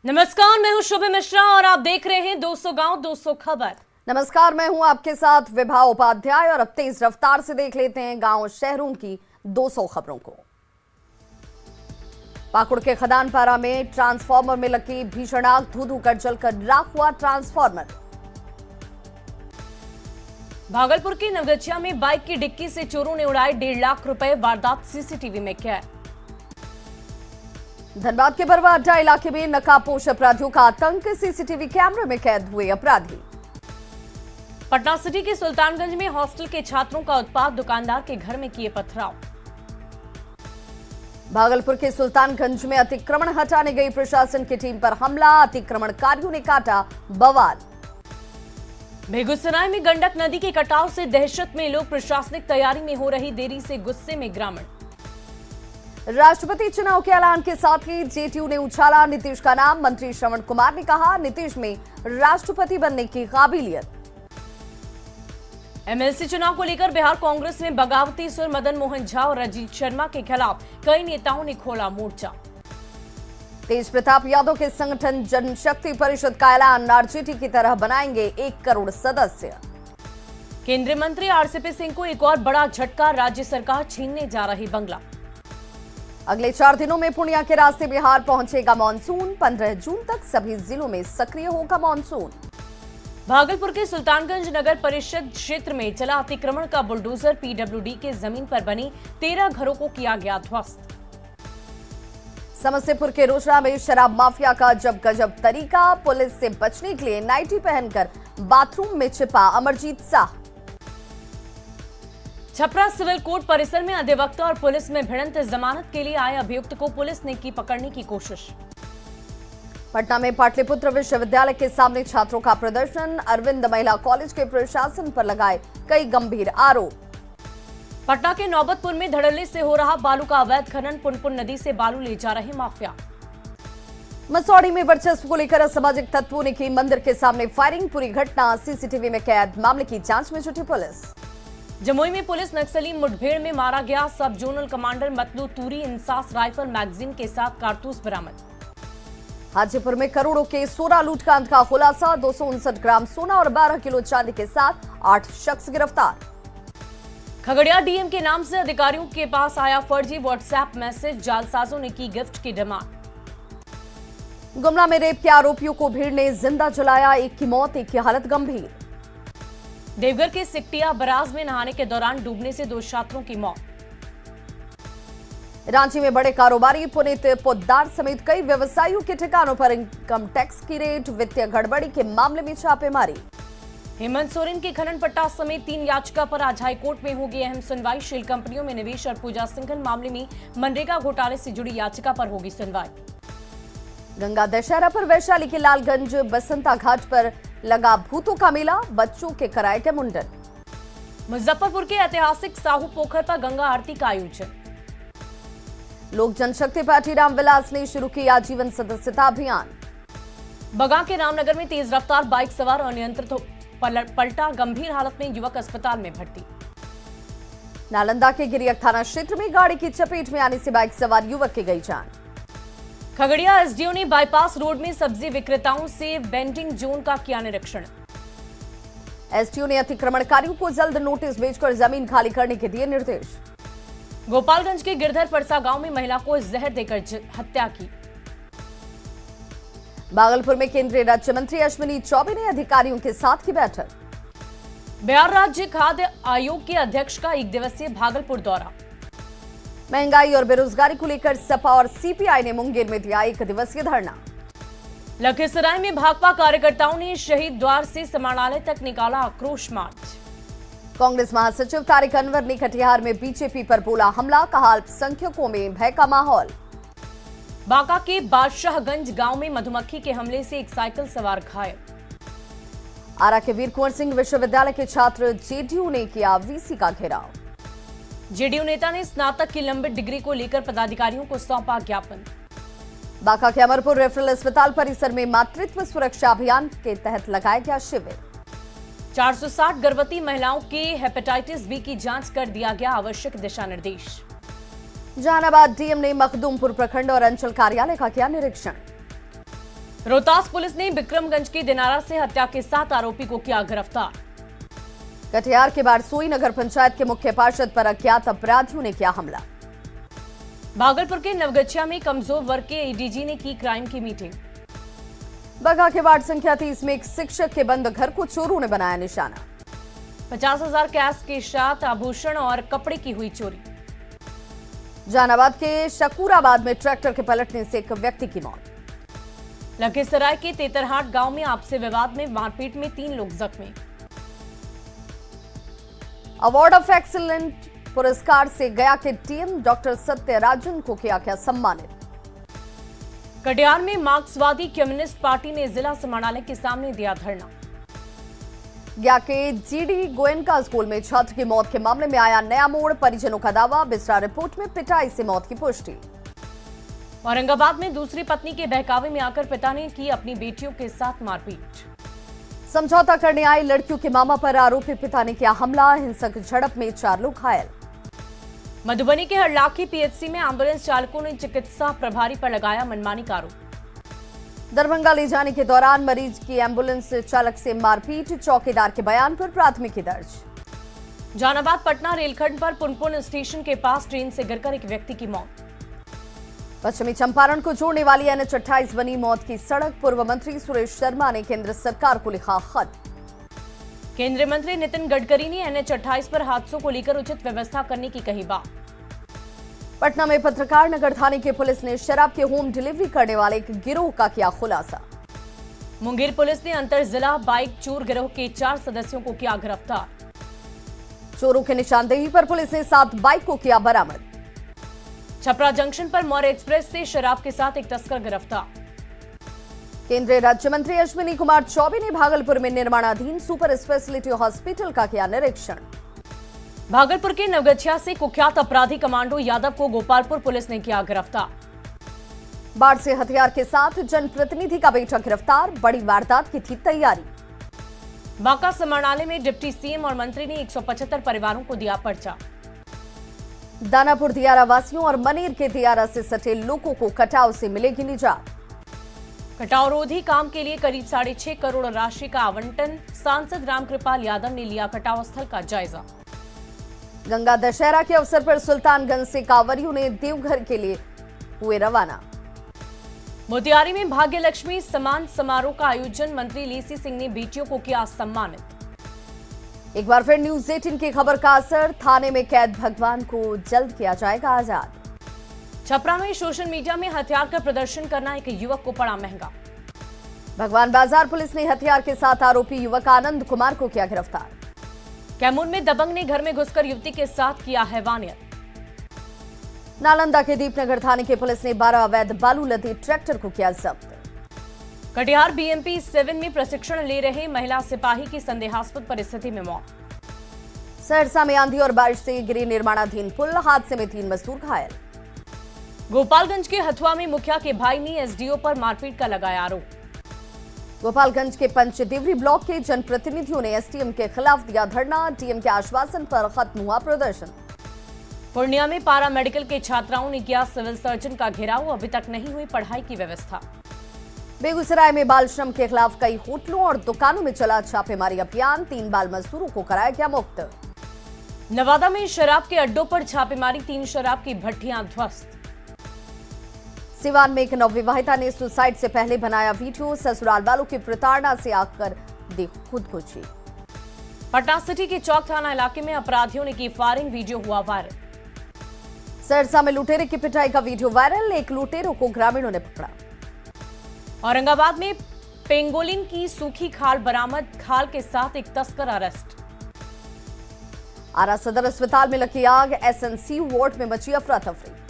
नमस्कार, मैं हूं शुभ मिश्रा और आप देख रहे हैं 200 गांव 200 खबर। नमस्कार, मैं हूं आपके साथ विभा उपाध्याय और अब तेज रफ्तार से देख लेते हैं गांव शहरों की 200 खबरों को। पाकुड़ के खदानपारा में ट्रांसफार्मर में लगी भीषण आग, धू कर जलकर राख हुआ ट्रांसफार्मर। भागलपुर की नवगछिया में बाइक की डिक्की से चोरों ने उड़ाए 1.5 लाख रुपए, वारदात सीसीटीवी में कैद। धनबाद के बरवा अड्डा इलाके में नकाबपोश अपराधियों का आतंक, सीसीटीवी कैमरे में कैद हुए अपराधी। पटना सिटी के सुल्तानगंज में हॉस्टल के छात्रों का उत्पात, दुकानदार के घर में किए पथराव। भागलपुर के सुल्तानगंज में अतिक्रमण हटाने गई प्रशासन की टीम पर हमला, अतिक्रमणकारियों ने काटा बवाल। बेगूसराय में गंडक नदी के कटाव से दहशत में लोग, प्रशासनिक तैयारी में हो रही देरी से गुस्से में ग्रामीण। राष्ट्रपति चुनाव के ऐलान के साथ ही जेडीयू ने उछाला नीतीश का नाम, मंत्री श्रवण कुमार ने कहा नीतीश में राष्ट्रपति बनने की काबिलियत। एमएलसी चुनाव को लेकर बिहार कांग्रेस में बगावती सुर, मदन मोहन झा और अजीत शर्मा के खिलाफ कई नेताओं ने खोला मोर्चा। तेज प्रताप यादव के संगठन जनशक्ति परिषद का ऐलान, आरजेडी की तरह बनाएंगे 1 करोड़ सदस्य। केंद्रीय मंत्री आरसीपी सिंह को एक और बड़ा झटका, राज्य सरकार छीनने जा रही बंगला। अगले 4 दिनों में पूर्णिया के रास्ते बिहार पहुंचेगा मानसून, 15 जून तक सभी जिलों में सक्रिय होगा मानसून। भागलपुर के सुल्तानगंज नगर परिषद क्षेत्र में चला अतिक्रमण का बुलडोजर, पीडब्ल्यूडी के जमीन पर बनी 13 घरों को किया गया ध्वस्त। समस्तीपुर के रोसड़ा में शराब माफिया का जब गजब तरीका, पुलिस से बचने के लिए नाइटी पहनकर बाथरूम में छिपा अमरजीत शाह। छपरा सिविल कोर्ट परिसर में अधिवक्ता और पुलिस में भिड़ंत, जमानत के लिए आए अभियुक्त को पुलिस ने की पकड़ने की कोशिश। पटना में पाटलिपुत्र विश्वविद्यालय के सामने छात्रों का प्रदर्शन, अरविंद महिला कॉलेज के प्रशासन पर लगाए कई गंभीर आरोप। पटना के नौबतपुर में धड़ल्ले से हो रहा बालू का अवैध खनन, पुनपुन नदी से बालू ले जा रहे माफिया। मसौड़ी में वर्चस्व को लेकर असामाजिक तत्वों ने की मंदिर के सामने फायरिंग, पूरी घटना सीसीटीवी में कैद, मामले की जांच में जुटी पुलिस। जमुई में पुलिस नक्सली मुठभेड़ में मारा गया, सब zonal commander Matlu Turi INSAS rifle magazine के साथ कारतूस बरामद। हाजीपुर में करोड़ों के सोना लूटकांड का खुलासा, 259 ग्राम सोना और 12 किलो चांदी के साथ 8 शख्स गिरफ्तार। खगड़िया डीएम के नाम से अधिकारियों के पास आया फर्जी व्हाट्सएप मैसेज, जालसाजों ने की गिफ्ट की डिमांड। गुमला में रेप के आरोपियों को भीड़ ने जिंदा जलाया, एक की मौत, एक की हालत गंभीर। देवघर के सिकटिया बराज में नहाने के दौरान डूबने से 2 छात्रों की मौत। रांची में बड़े कारोबारी पुनीत पोद्दार समेत कई व्यवसायियों के ठिकानों पर इनकम टैक्स की रेड, वित्तीय गड़बड़ी के मामले में छापेमारी। हेमंत सोरेन की खनन पट्टा समेत 3 याचिका पर आज हाईकोर्ट में होगी अहम सुनवाई। शेल कंपनियों में निवेश और पूजा सिंघल मामले में मनरेगा घोटाले से जुड़ी याचिका पर होगी सुनवाई। गंगा दशहरा पर वैशाली के लालगंज बसंता घाट पर लगा भूतों का मेला, बच्चों के कराए गए मुंडन। मुजफ्फरपुर के ऐतिहासिक साहू पोखर पर गंगा आरती का आयोजन। लोक जनशक्ति पार्टी रामविलास ने शुरू किया आजीवन सदस्यता अभियान। बगा के रामनगर में तेज रफ्तार बाइक सवार अनियंत्रित पलटा, गंभीर हालत में युवक अस्पताल में भर्ती। नालंदा के गिरियक थाना क्षेत्र में गाड़ी की चपेट में आने से बाइक सवार युवक की गई जान। खगड़िया एसडीओ ने बाईपास रोड में सब्जी विक्रेताओं से वेंडिंग जोन का किया निरीक्षण। एसडीओ ने अतिक्रमणकारियों को जल्द नोटिस भेजकर जमीन खाली करने के दिए निर्देश। गोपालगंज के गिरधर परसा गांव में महिला को जहर देकर हत्या की। भागलपुर में केंद्रीय राज्य मंत्री अश्विनी चौबे ने अधिकारियों के साथ की बैठक। बिहार राज्य खाद्य आयोग के अध्यक्ष का 1 दिवसीय भागलपुर दौरा। महंगाई और बेरोजगारी को लेकर सपा और सीपीआई ने मुंगेर में दिया 1 दिवसीय धरना। लखीसराय में भाकपा कार्यकर्ताओं ने शहीद द्वार से समाहरणालय तक निकाला आक्रोश मार्च। कांग्रेस महासचिव तारिक अनवर ने कटिहार में बीजेपी पर बोला हमला, कहा अल्पसंख्यकों में भय का माहौल। बांका के बादशाहगंज गांव में मधुमक्खी के हमले से एक साइकिल सवार घायल। आरा के वीर कुंवर सिंह विश्वविद्यालय के छात्र जेडीयू ने किया वीसी का घेराव। जेडीयू नेता ने स्नातक की लंबित डिग्री को लेकर पदाधिकारियों को सौंपा ज्ञापन। बांका के अमरपुर रेफरल अस्पताल परिसर में मातृत्व सुरक्षा अभियान के तहत लगाया गया शिविर। 460 गर्भवती महिलाओं के हेपेटाइटिस बी की जांच कर दिया गया आवश्यक दिशा निर्देश। जहानाबाद डीएम ने मखदूमपुर प्रखंड और अंचल कार्यालय का किया निरीक्षण। रोहतास पुलिस ने विक्रमगंज के दिनारा से हत्या के 7 आरोपी को किया गिरफ्तार। कटिहार के बारसोई नगर पंचायत के मुख्य पार्षद पर अज्ञात अपराधियों ने किया हमला। भागलपुर के नवगछिया में कमजोर वर्ग के एडीजी ने की क्राइम की मीटिंग। बगहा के वार्ड संख्या 30 में एक शिक्षक के बंद घर को चोरों ने बनाया निशाना। 50,000 कैश के साथ आभूषण और कपड़े की हुई चोरी। जहानाबाद के शकूराबाद में ट्रैक्टर के पलटने से एक व्यक्ति की मौत। लखीसराय के तेतरहाट गांव में आपसी विवाद में मारपीट में 3 लोग जख्मी। अवार्ड ऑफ एक्सीलेंट पुरस्कार से गया के टीएम डॉक्टर सत्यराजन को किया गया सम्मानित। कटिहार में मार्क्सवादी कम्युनिस्ट पार्टी ने जिला समाहरणालय के सामने दिया धरना। गया के जीडी गोयनका स्कूल में छात्र की मौत के मामले में आया नया मोड़। परिजनों का दावा, बिस्रा रिपोर्ट में पिटाई से मौत की पुष्टि। औरंगाबाद में दूसरी पत्नी के बहकावे में आकर पिता ने की अपनी बेटियों के साथ मारपीट। समझौता करने आई लड़कियों के मामा पर आरोपी पिता ने किया हमला। हिंसक झड़प में 4 लोग घायल। मधुबनी के हरलाखी पीएचसी में एम्बुलेंस चालकों ने चिकित्सा प्रभारी पर लगाया मनमानी का आरोप। दरभंगा ले जाने के दौरान मरीज की एम्बुलेंस चालक से मारपीट। चौकीदार के बयान पर प्राथमिकी दर्ज। जहानाबाद पटना रेलखंड पर पुनपुन स्टेशन के पास ट्रेन से गिरकर एक व्यक्ति की मौत। पश्चिमी चंपारण को जोड़ने वाली NH 28 बनी मौत की सड़क। पूर्व मंत्री सुरेश शर्मा ने केंद्र सरकार को लिखा खत। केंद्रीय मंत्री नितिन गडकरी ने NH 28 पर हादसों को लेकर उचित व्यवस्था करने की कही बात। पटना में पत्रकार नगर थाने की पुलिस ने शराब के होम डिलीवरी करने वाले एक गिरोह का किया खुलासा। मुंगेर पुलिस ने अंतर जिला बाइक चोर गिरोह के 4 सदस्यों को किया गिरफ्तार। चोरों की निशानदेही पर पुलिस ने 7 बाइक को किया बरामद। छपरा जंक्शन पर मौर्य एक्सप्रेस से शराब के साथ एक तस्कर गिरफ्तार। केंद्रीय राज्य मंत्री अश्विनी कुमार चौबे ने भागलपुर में निर्माणाधीन सुपर स्पेशलिटी हॉस्पिटल का किया निरीक्षण। भागलपुर के नवगछिया से कुख्यात अपराधी कमांडो यादव को गोपालपुर पुलिस ने किया गिरफ्तार। बाढ़ से हथियार के साथ जनप्रतिनिधि का बेटा गिरफ्तार। बड़ी वारदात की थी तैयारी। बांका समाहरणालय में डिप्टी सीएम और मंत्री ने 175 परिवारों को दिया पर्चा। दानापुर दियारा वासियों और मनेर के दियारा से सटे लोगों को कटाव से मिलेगी निजात। कटाव रोधी काम के लिए करीब 6.5 करोड़ राशि का आवंटन। सांसद रामकृपाल यादव ने लिया कटाव स्थल का जायजा। गंगा दशहरा के अवसर पर सुल्तानगंज से कांवरियों ने देवघर के लिए हुए रवाना। मोतिहारी में भाग्य लक्ष्मी सम्मान समारोह का आयोजन। मंत्री लेसी सिंह ने बेटियों को किया सम्मानित। एक बार फिर न्यूज 18 की खबर का असर। थाने में कैद भगवान को जल्द किया जाएगा आजाद। छपरा में सोशल मीडिया में हथियार का प्रदर्शन करना एक युवक को पड़ा महंगा। भगवान बाजार पुलिस ने हथियार के साथ आरोपी युवक आनंद कुमार को किया गिरफ्तार। कैमूर में दबंग ने घर में घुसकर युवती के साथ किया हैवानियत। नालंदा के दीपनगर थाने की पुलिस ने 12 अवैध बालू लदे ट्रैक्टर को किया जब्त। कटिहार BMP 7 में प्रशिक्षण ले रहे महिला सिपाही की संदेहास्पद परिस्थिति में मौत। सहरसा में आंधी और बारिश से गिरे निर्माणाधीन पुल। हादसे में 3 मजदूर घायल। गोपालगंज के हथुआ में मुखिया के भाई ने SDO पर मारपीट का लगाया आरोप। गोपालगंज के पंचदेवरी ब्लॉक के जनप्रतिनिधियों ने SDM के खिलाफ दिया धरना। DM के आश्वासन पर खत्म हुआ प्रदर्शन। पूर्णिया में पारा मेडिकल के छात्राओं ने किया सिविल सर्जन का घेराव। अभी तक नहीं हुई पढ़ाई की व्यवस्था। बेगूसराय में बाल श्रम के खिलाफ कई होटलों और दुकानों में चला छापेमारी अभियान। 3 बाल मजदूरों को कराया गया मुक्त। नवादा में शराब के अड्डों पर छापेमारी। 3 शराब की भट्टियां ध्वस्त। सिवान में एक नवविवाहिता ने सुसाइड से पहले बनाया वीडियो। ससुराल वालों की प्रताड़ना से आकर दी खुदकुशी। पटना सिटी के चौक थाना इलाके में अपराधियों ने की फायरिंग। वीडियो हुआ वायरल। सहरसा में लुटेरे की पिटाई का वीडियो वायरल। एक लुटेरों को ग्रामीणों ने पकड़ा। औरंगाबाद में पेंगोलिन की सूखी खाल बरामद। खाल के साथ एक तस्कर अरेस्ट। आरा सदर अस्पताल में लगी आग। SNC वार्ड में मची अफरा तफरी।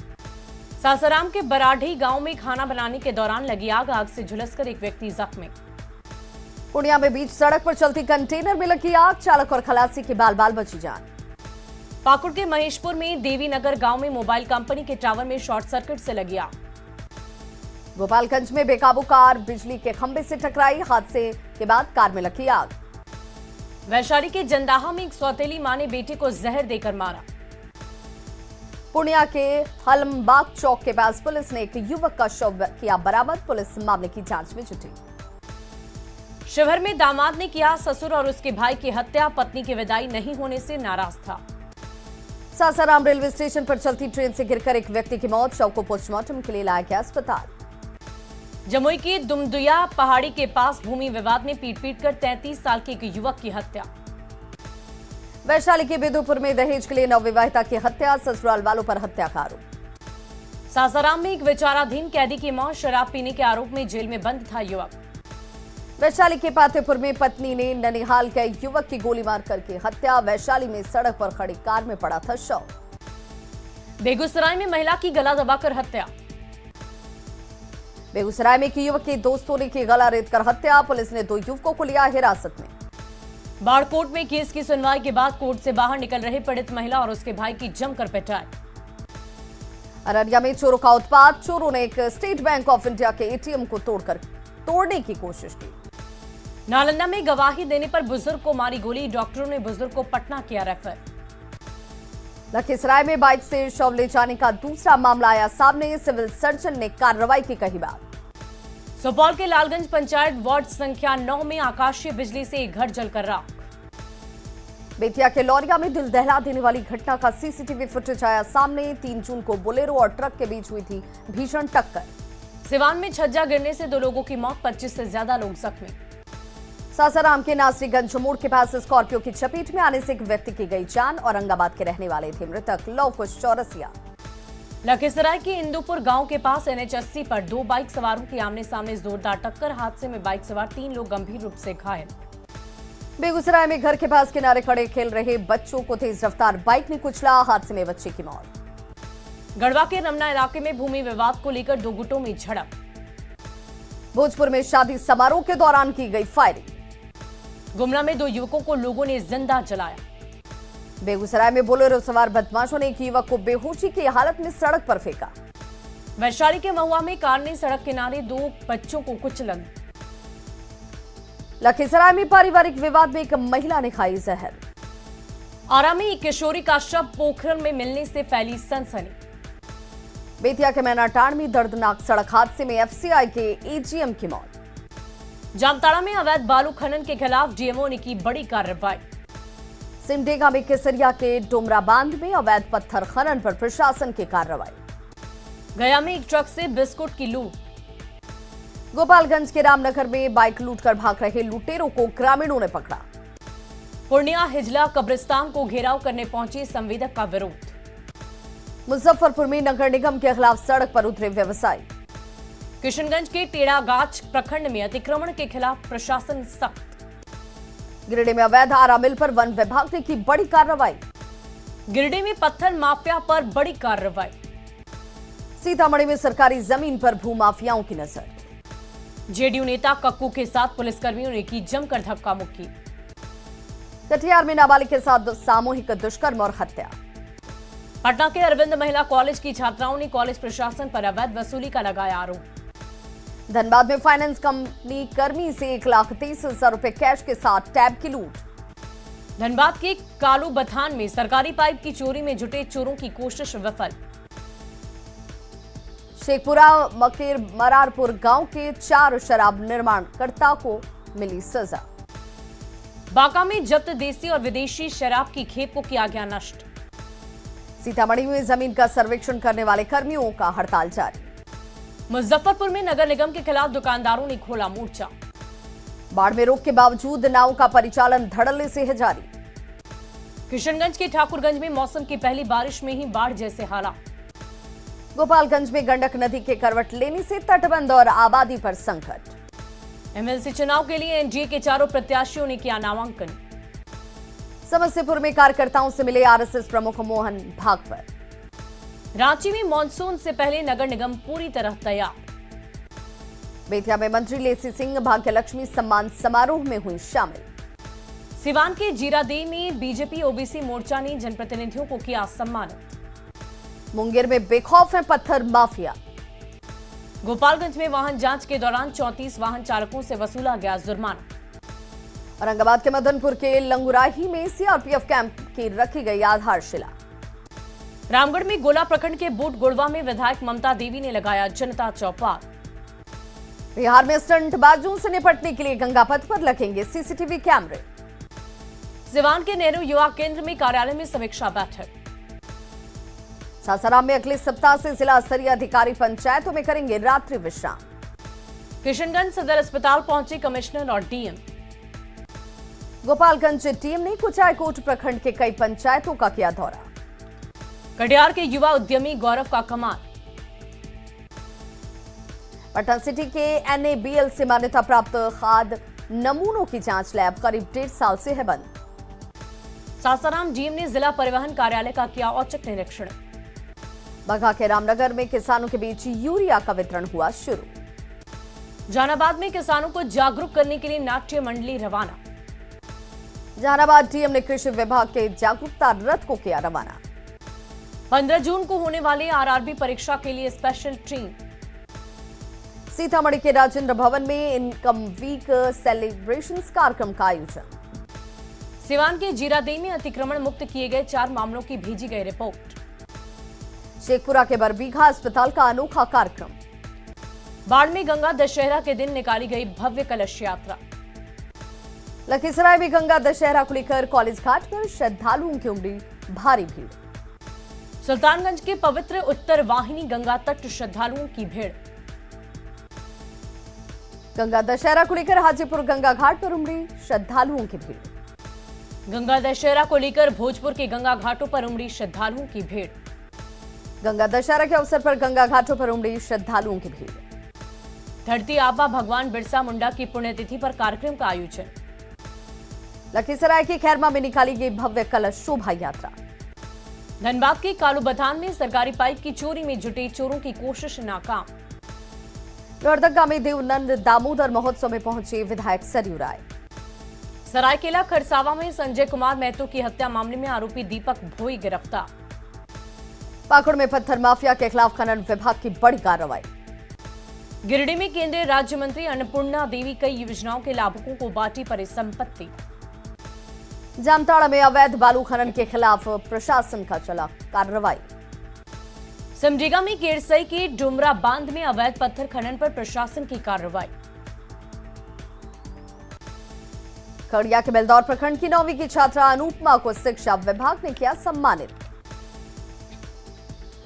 सासाराम के बराढ़ी गांव में खाना बनाने के दौरान लगी आग। आग से झुलसकर एक व्यक्ति जख्मी। पूर्णिया में बीच सड़क पर चलती कंटेनर में लगी आग। चालक और खलासी की बाल बाल बची जान। पाकुड़ के महेशपुर में देवीनगर गांव में मोबाइल कंपनी के टावर में शॉर्ट सर्किट से लगी आग। गोपालगंज में बेकाबू कार बिजली के खंभे से टकराई। हादसे के बाद कार में लगी आग। वैशाली के जंदाहा में एक सौतेली मां ने बेटे को जहर देकर मारा। पूर्णिया के हलमबाग चौक के पास पुलिस ने एक युवक का शव किया बरामद। पुलिस मामले की जांच में जुटी। शिवहर में दामाद ने किया ससुर और उसके भाई की हत्या, पत्नी की विदाई नहीं होने से नाराज था। सासाराम रेलवे स्टेशन पर चलती ट्रेन से गिरकर एक व्यक्ति की मौत, शव को पोस्टमार्टम के लिए लाया गया अस्पताल। जमुई की दुमदुया पहाड़ी के पास भूमि विवाद में पीट कर 33 साल के एक युवक की हत्या। वैशाली के बेदूपुर में दहेज के लिए नवविवाहिता की हत्या, ससुराल वालों पर हत्या का आरोप। सासाराम में एक विचाराधीन कैदी की मौत, शराब पीने के आरोप में जेल में बंद था युवक। वैशाली के पातेपुर में पत्नी ने ननिहाल के युवक की गोली मारकर की हत्या, वैशाली में सड़क पर खड़ी कार में पड़ा था शव। बेगूसराय में महिला की गला दबाकर हत्या। बेगूसराय में एक युवक के दोस्तों ने की गला रेतकर हत्या, पुलिस ने 2 युवकों को लिया हिरासत में। बाड़कोट में केस की सुनवाई के बाद कोर्ट से बाहर निकल रहे पीड़ित महिला और उसके भाई की जमकर पिटाई। अररिया में चोरों का उत्पात, चोरों ने एक स्टेट बैंक ऑफ इंडिया के एटीएम को तोड़ने की कोशिश की। नालंदा में गवाही देने पर बुजुर्ग को मारी गोली, डॉक्टरों ने बुजुर्ग को पटना किया रेफर। लखीसराय में बाइक से शव ले जाने का दूसरा मामला आया सामने, सिविल सर्जन ने कार्रवाई की कही बात। सुपौल के लालगंज पंचायत वार्ड संख्या 9 में आकाशीय बिजली से एक घर जलकर राख। बेतिया के लौरिया में दिल दहला देने वाली घटना का सीसीटीवी फुटेज आया सामने, 3 जून को बोलेरो और ट्रक के बीच हुई थी भीषण टक्कर। सिवान में छज्जा गिरने से 2 लोगों की मौत, 25 से ज्यादा लोग जख्मी। सासाराम के नासरीगंज मोड़ के पास स्कॉर्पियो की चपेट में आने से एक व्यक्ति की गई जान, औरंगाबाद के रहने वाले थे मृतक लौकुश चौरसिया। लखीसराय के इंदुपुर गांव के पास NH 80 पर 2 बाइक सवारों की आमने सामने जोरदार टक्कर, हादसे में बाइक सवार 3 लोग गंभीर रूप से घायल। बेगूसराय में घर के पास किनारे खड़े खेल रहे बच्चों को तेज रफ्तार बाइक ने कुचला, हादसे में बच्चे की मौत। गढ़वा के रमना इलाके में भूमि विवाद को लेकर 2 गुटों में झड़प। भोजपुर में शादी समारोह के दौरान की गई फायरिंग। गुमला में 2 युवकों को लोगों ने जिंदा जलाया। बेगूसराय में बोलेरो सवार बदमाशों ने एक युवक को बेहोशी की हालत में सड़क पर फेंका। वैशाली के महुआ में कार ने सड़क किनारे 2 बच्चों को कुचलन। लखीसराय में पारिवारिक विवाद में एक महिला ने खाई जहर। आरा में एक किशोरी का शव पोखरण में मिलने से फैली सनसनी। बेतिया के मैनाटांड में दर्दनाक सड़क हादसे में FCI के AGM की मौत। जामताड़ा में अवैध बालू खनन के खिलाफ DMO ने की बड़ी कार्रवाई। सिमडेगा में केसरिया के डोमरा बांध में अवैध पत्थर खनन पर प्रशासन की कार्रवाई। गया में एक ट्रक से बिस्कुट की लूट। गोपालगंज के रामनगर में बाइक लूटकर भाग रहे लुटेरों को ग्रामीणों ने पकड़ा। पूर्णिया हिजला कब्रिस्तान को घेराव करने पहुंचे संवेदक का विरोध। मुजफ्फरपुर में नगर निगम के खिलाफ सड़क पर उतरे व्यवसायी। किशनगंज के टेढ़ागाछ प्रखंड में अतिक्रमण के खिलाफ प्रशासन सख्त। गिरिडीह में अवैध आरा मिल पर वन विभाग ने की बड़ी कार्रवाई। गिरिडीह में पत्थर माफिया पर बड़ी कार्रवाई। सीतामढ़ी में सरकारी जमीन पर भूमाफियाओं की नजर। जेडीयू नेता कक्कू के साथ पुलिसकर्मियों ने की जमकर धक्का मुक्की। कटिहार में नाबालिग के साथ सामूहिक दुष्कर्म और हत्या। पटना के अरविंद महिला कॉलेज की छात्राओं ने कॉलेज प्रशासन पर अवैध वसूली का लगाया आरोप। धनबाद में फाइनेंस कंपनी कर्मी से 1,30,000 रुपए कैश के साथ टैब की लूट। धनबाद के कालू बथान में सरकारी पाइप की चोरी में जुटे चोरों की कोशिश विफल। शेखपुरा मकेर मरारपुर गांव के 4 शराब निर्माणकर्ता को मिली सजा। बांका में जब्त देसी और विदेशी शराब की खेप को किया गया नष्ट। सीतामढ़ी में जमीन का सर्वेक्षण करने वाले कर्मियों का हड़ताल जारी। मुजफ्फरपुर में नगर निगम के खिलाफ दुकानदारों ने खोला मोर्चा। बाढ़ में रोक के बावजूद नाव का परिचालन धड़ल्ले से है जारी। किशनगंज के ठाकुरगंज में मौसम की पहली बारिश में ही बाढ़ जैसे हालात। गोपालगंज में गंडक नदी के करवट लेने से तटबंध और आबादी पर संकट। MLC चुनाव के लिए NDA के 4 प्रत्याशियों ने किया नामांकन। समस्तीपुर में कार्यकर्ताओं से मिले RSS प्रमुख मोहन भागवत। रांची में मानसून से पहले नगर निगम पूरी तरह तैयार। बेतिया में मंत्री लेसी सिंह भाग्यलक्ष्मी सम्मान समारोह में हुई शामिल। सिवान के जीरादेई में बीजेपी OBC मोर्चा ने जनप्रतिनिधियों को किया सम्मानित। मुंगेर में बेखौफ है पत्थर माफिया। गोपालगंज में वाहन जांच के दौरान 34 वाहन चालकों से वसूला गया जुर्माना। औरंगाबाद के मदनपुर के लंगुराही में CRPF कैंप की रखी गई आधारशिला। रामगढ़ में गोला प्रखंड के बूट गुड़वा में विधायक ममता देवी ने लगाया जनता चौपाल। बिहार में स्टंटबाजों से निपटने के लिए गंगा पथ पर लगेंगे सीसीटीवी कैमरे। सिवान के नेहरू युवा केंद्र में कार्यालय में समीक्षा बैठक। सासाराम में अगले सप्ताह से जिला स्तरीय अधिकारी पंचायतों में करेंगे रात्रि विश्राम। किशनगंज सदर अस्पताल पहुंचे कमिश्नर और डीएम। गोपालगंज टीम ने कुचायकोट प्रखंड के कई पंचायतों का किया दौरा। कटिहार के युवा उद्यमी गौरव का कमाल। पटना सिटी के NABL से मान्यता प्राप्त खाद नमूनों की जांच लैब करीब 1.5 साल से है बंद। सासाराम डीएम ने जिला परिवहन कार्यालय का किया औचक निरीक्षण। बघा के रामनगर में किसानों के बीच यूरिया का वितरण हुआ शुरू। जहानाबाद में किसानों को जागरूक करने के लिए नाट्य मंडली रवाना। जहानाबाद डीएम ने कृषि विभाग के जागरूकता रथ को किया रवाना। 15 जून को होने वाली आरआरबी परीक्षा के लिए स्पेशल ट्रेन। सीतामढ़ी के राजेंद्र भवन में इनकम वीक सेलिब्रेशंस कार्यक्रम का आयोजन। सिवान के जीरादेई में अतिक्रमण मुक्त किए गए 4 मामलों की भेजी गई रिपोर्ट। शेखपुरा के बरबीघा अस्पताल का अनोखा कार्यक्रम। बाढ़ में गंगा दशहरा के दिन निकाली गई भव्य कलश यात्रा। लखीसराय में गंगा दशहरा को लेकर कॉलेज घाट पर श्रद्धालुओं की उमड़ी भारी भीड़। सुल्तानगंज के पवित्र उत्तर वाहिनी गंगा तट श्रद्धालुओं की भीड़। गंगा दशहरा को लेकर हाजीपुर गंगा घाट पर उमड़ी श्रद्धालुओं की भीड़। गंगा दशहरा को लेकर भोजपुर के गंगा घाटों पर उमड़ी श्रद्धालुओं की भीड़। गंगा दशहरा के अवसर पर गंगा घाटों पर उमड़ी श्रद्धालुओं की भीड़। धरती आबा भगवान बिरसा मुंडा की पुण्यतिथि पर कार्यक्रम का आयोजन। लखीसराय के खैरमा में निकाली गई भव्य कलश शोभा यात्रा। धनबाद के कालूबथान में सरकारी पाइप की चोरी में जुटे चोरों की कोशिश नाकाम। लोहरदगा में देवनंद दामोदर महोत्सव में पहुंचे विधायक सरयू राय। सरायकेला खरसावा में संजय कुमार महतो की हत्या मामले में आरोपी दीपक भोई गिरफ्तार। पाकुड़ में पत्थर माफिया के खिलाफ खनन विभाग की बड़ी कार्रवाई। गिरिडीह में केंद्रीय राज्य मंत्री अन्नपूर्णा देवी कई योजनाओं के लाभुकों को बांटी परिसंपत्ति। जामताड़ा में अवैध बालू खनन के खिलाफ प्रशासन का चला कार्रवाई। सिमडेगा में केरसई के डुमरा बांध में अवैध पत्थर खनन पर प्रशासन की कार्रवाई। खगड़िया के बेलदौर प्रखंड की 9वीं की छात्रा अनुपमा को शिक्षा विभाग ने किया सम्मानित।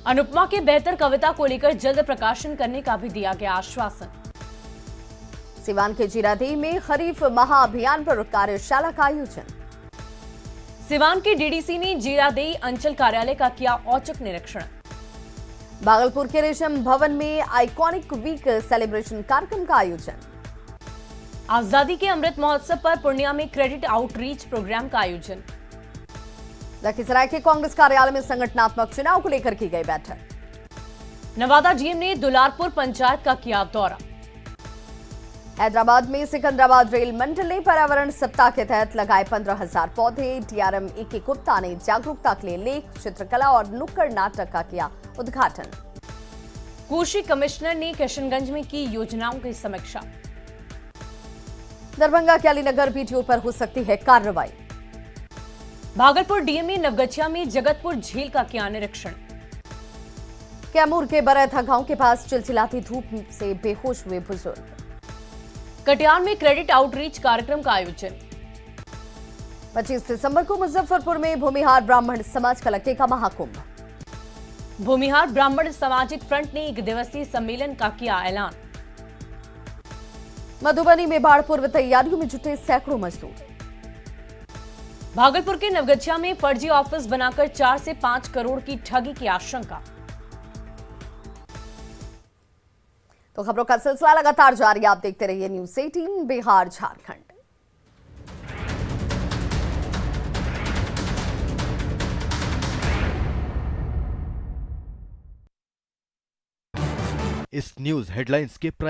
अनुपमा के बेहतर कविता को लेकर जल्द प्रकाशन करने का भी दिया गया आश्वासन। सिवान के जीरादेई में खरीफ महाअभियान पर कार्यशाला का आयोजन। सिवान के डीडीसी ने जीरादेई अंचल कार्यालय का किया औचक निरीक्षण। भागलपुर के रेशम भवन में आइकॉनिक वीक सेलिब्रेशन कार्यक्रम का आयोजन। आजादी के अमृत महोत्सव पर पूर्णिया में क्रेडिट आउटरीच प्रोग्राम का आयोजन। लखीसराय के कांग्रेस कार्यालय में संगठनात्मक चुनाव को लेकर की गई बैठक। नवादा डीएम ने दुलारपुर पंचायत का किया दौरा। हैदराबाद में सिकंदराबाद रेल मंडल ने पर्यावरण सप्ताह के तहत लगाए 15,000 पौधे। DRM AK गुप्ता ने जागरूकता के लिए लेख, चित्रकला और नुक्कड़ नाटक का किया उद्घाटन। कृषि कमिश्नर ने किशनगंज में की योजनाओं की समीक्षा। दरभंगा के अलीनगर BTO पर हो सकती है कार्रवाई। भागलपुर डीएम ने नवगछिया में जगतपुर झील का किया निरीक्षण। कैमूर के बरैथा गांव के पास चिलचिलाती धूप से बेहोश हुए बुजुर्ग। कटिहार में क्रेडिट आउटरीच कार्यक्रम का आयोजन। 25 दिसंबर को मुजफ्फरपुर में भूमिहार ब्राह्मण समाज का लगेगा महाकुंभ। भूमिहार ब्राह्मण सामाजिक फ्रंट ने 1 दिवसीय सम्मेलन का किया ऐलान। मधुबनी में बाढ़ पूर्व तैयारियों में जुटे सैकड़ों मजदूर। भागलपुर के नवगछिया में फर्जी ऑफिस बनाकर 4 से 5 करोड़ की ठगी की आशंका। तो खबरों का सिलसिला लगातार जारी, आप देखते रहिए न्यूज़ 18 बिहार झारखंड। इस न्यूज हेडलाइंस के प्राइम